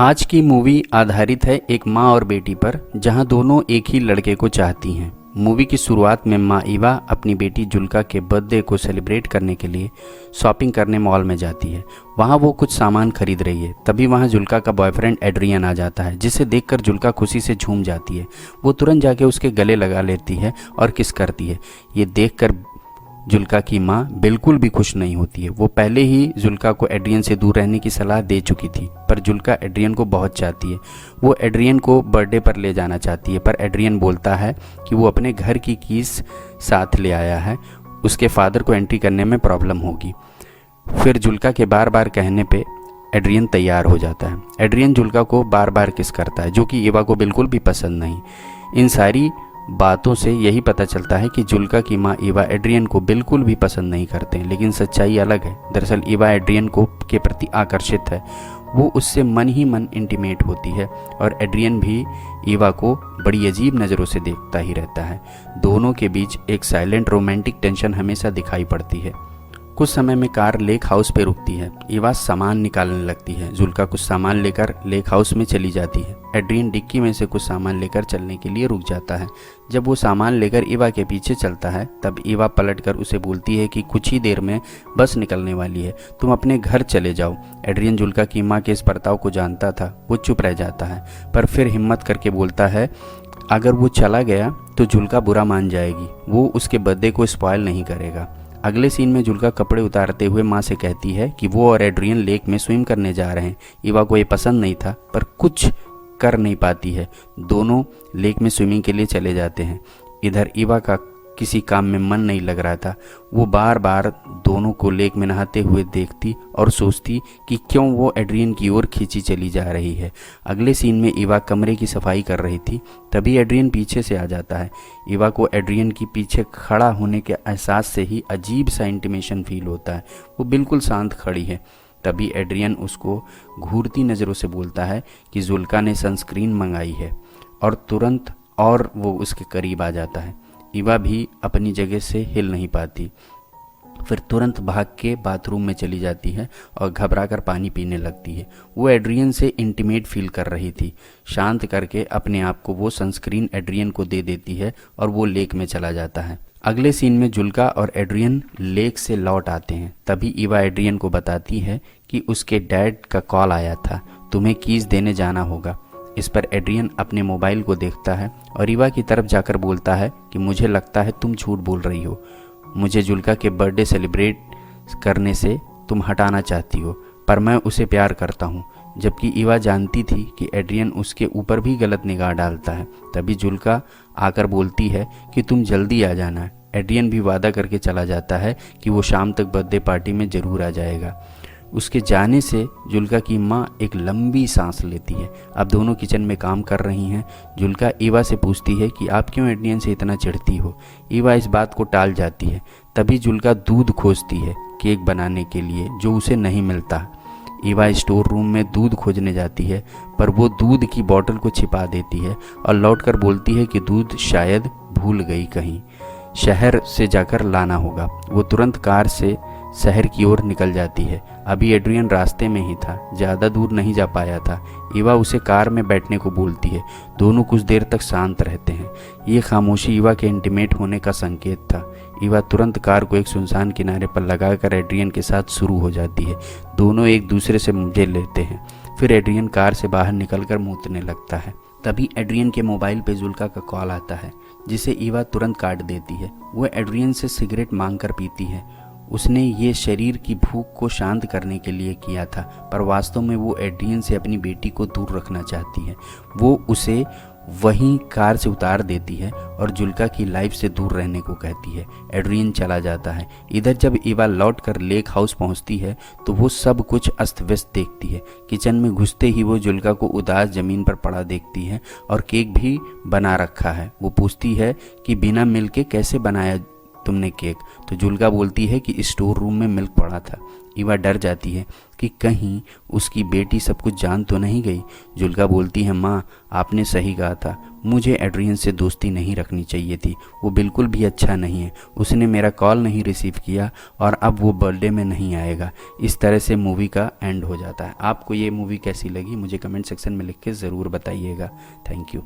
आज की मूवी आधारित है एक माँ और बेटी पर, जहां दोनों एक ही लड़के को चाहती हैं। मूवी की शुरुआत में माँ ईवा अपनी बेटी जुल्का के बर्थडे को सेलिब्रेट करने के लिए शॉपिंग करने मॉल में जाती है। वहां वो कुछ सामान खरीद रही है। तभी वहां जुल्का का बॉयफ्रेंड एड्रियन आ जाता है, जिसे देखकर जुल्का खुशी से झूम जाती है। वो तुरंत जाके उसके गले लगा लेती है और किस करती है। ये देखकर जुल्का की माँ बिल्कुल भी खुश नहीं होती है। वो पहले ही जुल्का को एड्रियन से दूर रहने की सलाह दे चुकी थी, पर जुल्का एड्रियन को बहुत चाहती है। वो एड्रियन को बर्थडे पर ले जाना चाहती है, पर एड्रियन बोलता है कि वो अपने घर की कीज साथ ले आया है, उसके फादर को एंट्री करने में प्रॉब्लम होगी। फिर जुल्का के बार बार कहने पे एड्रियन तैयार हो जाता है। एड्रियन जुल्का को बार बार किस करता है, जो कि ईवा को बिल्कुल भी पसंद नहीं। इन सारी बातों से यही पता चलता है कि जुल्का की माँ ईवा एड्रियन को बिल्कुल भी पसंद नहीं करते हैं, लेकिन सच्चाई अलग है। दरअसल ईवा एड्रियन को के प्रति आकर्षित है। वो उससे मन ही मन इंटीमेट होती है और एड्रियन भी ईवा को बड़ी अजीब नज़रों से देखता ही रहता है। दोनों के बीच एक साइलेंट रोमांटिक टेंशन हमेशा दिखाई पड़ती है। कुछ समय में कार लेक हाउस पे रुकती है। ईवा सामान निकालने लगती है। जुल्का कुछ सामान लेकर लेक हाउस में चली जाती है। एड्रियन डिक्की में से कुछ सामान लेकर चलने के लिए रुक जाता है। जब वो सामान लेकर ईवा के पीछे चलता है, तब ईवा पलटकर उसे बोलती है कि कुछ ही देर में बस निकलने वाली है, तुम अपने घर चले जाओ। एड्रियन जुल्का की माँ के इस बर्ताव को जानता था। वो चुप रह जाता है, पर फिर हिम्मत करके बोलता है अगर वो चला गया तो जुल्का बुरा मान जाएगी, वो उसके बर्थडे को स्पॉइल नहीं करेगा। अगले सीन में जुल्का कपड़े उतारते हुए माँ से कहती है कि वो और एड्रियन लेक में स्विम करने जा रहे हैं। ईवा को ये पसंद नहीं था, पर कुछ कर नहीं पाती है। दोनों लेक में स्विमिंग के लिए चले जाते हैं। इधर ईवा का किसी काम में मन नहीं लग रहा था। वो बार बार दोनों को लेक में नहाते हुए देखती और सोचती कि क्यों वो एड्रियन की ओर खींची चली जा रही है। अगले सीन में ईवा कमरे की सफाई कर रही थी, तभी एड्रियन पीछे से आ जाता है। ईवा को एड्रियन की पीछे खड़ा होने के एहसास से ही अजीब सा इंटीमेशन फील होता है। वो बिल्कुल शांत खड़ी है। तभी एड्रियन उसको घूरती नज़रों से बोलता है कि जुल्का ने सनस्क्रीन मंगाई है, और वो उसके करीब आ जाता है। ईवा भी अपनी जगह से हिल नहीं पाती। फिर तुरंत भाग के बाथरूम में चली जाती है और घबराकर पानी पीने लगती है। वो एड्रियन से इंटीमेट फील कर रही थी। शांत करके अपने आप को वो सनस्क्रीन एड्रियन को दे देती है और वो लेक में चला जाता है। अगले सीन में जुल्का और एड्रियन लेक से लौट आते हैं। तभी ईवा एड्रियन को बताती है कि उसके डैड का कॉल आया था, तुम्हें कीज देने जाना होगा। इस पर एड्रियन अपने मोबाइल को देखता है और ईवा की तरफ जाकर बोलता है कि मुझे लगता है तुम झूठ बोल रही हो। मुझे जुल्का के बर्थडे सेलिब्रेट करने से तुम हटाना चाहती हो, पर मैं उसे प्यार करता हूँ। जबकि ईवा जानती थी कि एड्रियन उसके ऊपर भी गलत निगाह डालता है। तभी जुल्का आकर बोलती है कि तुम जल्दी आ जाना। एड्रियन भी वादा करके चला जाता है कि वो शाम तक बर्थडे पार्टी में ज़रूर आ जाएगा। उसके जाने से जुल्का की माँ एक लंबी सांस लेती है। अब दोनों किचन में काम कर रही हैं। जुल्का ईवा से पूछती है कि आप क्यों एड्रियन से इतना चिढ़ती हो। ईवा इस बात को टाल जाती है। तभी जुल्का दूध खोजती है केक बनाने के लिए, जो उसे नहीं मिलता। ईवा स्टोर रूम में दूध खोजने जाती है, पर वो दूध की बोतल को छिपा देती है और लौटकर बोलती है कि दूध शायद भूल गई, कहीं शहर से जाकर लाना होगा। वो तुरंत कार से शहर की ओर निकल जाती है। अभी एड्रियन रास्ते में ही था, ज़्यादा दूर नहीं जा पाया था। ईवा उसे कार में बैठने को बोलती है। दोनों कुछ देर तक शांत रहते हैं। ये खामोशी ईवा के इंटीमेट होने का संकेत था। ईवा तुरंत कार को एक सुनसान किनारे पर लगाकर एड्रियन के साथ शुरू हो जाती है। दोनों एक दूसरे से मजे लेते हैं। फिर एड्रियन कार से बाहर निकलकर मूतने लगता है। तभी एड्रियन के मोबाइल पे जुल्का का कॉल आता है, जिसे ईवा तुरंत काट देती है। वो एड्रियन से सिगरेट मांगकर पीती है। उसने ये शरीर की भूख को शांत करने के लिए किया था, पर वास्तव में वो एड्रियन से अपनी बेटी को दूर रखना चाहती है। वो उसे वहीं कार से उतार देती है और जुल्का की लाइफ से दूर रहने को कहती है। एड्रियन चला जाता है। इधर जब ईवा लौट कर लेक हाउस पहुंचती है तो वो सब कुछ अस्त व्यस्त देखती है। किचन में घुसते ही वो जुल्का को उदास ज़मीन पर पड़ा देखती है और केक भी बना रखा है। वो पूछती है कि बिना मिल्क के कैसे बनाया तुमने केक? तो जुल्का बोलती है कि स्टोर रूम में मिल्क पड़ा था। ईवा डर जाती है कि कहीं उसकी बेटी सब कुछ जान तो नहीं गई। जुल्का बोलती है, माँ आपने सही कहा था, मुझे एड्रियन से दोस्ती नहीं रखनी चाहिए थी। वो बिल्कुल भी अच्छा नहीं है, उसने मेरा कॉल नहीं रिसीव किया और अब वो बर्थडे में नहीं आएगा। इस तरह से मूवी का एंड हो जाता है। आपको ये मूवी कैसी लगी मुझे कमेंट सेक्शन में लिख के ज़रूर बताइएगा। Thank you.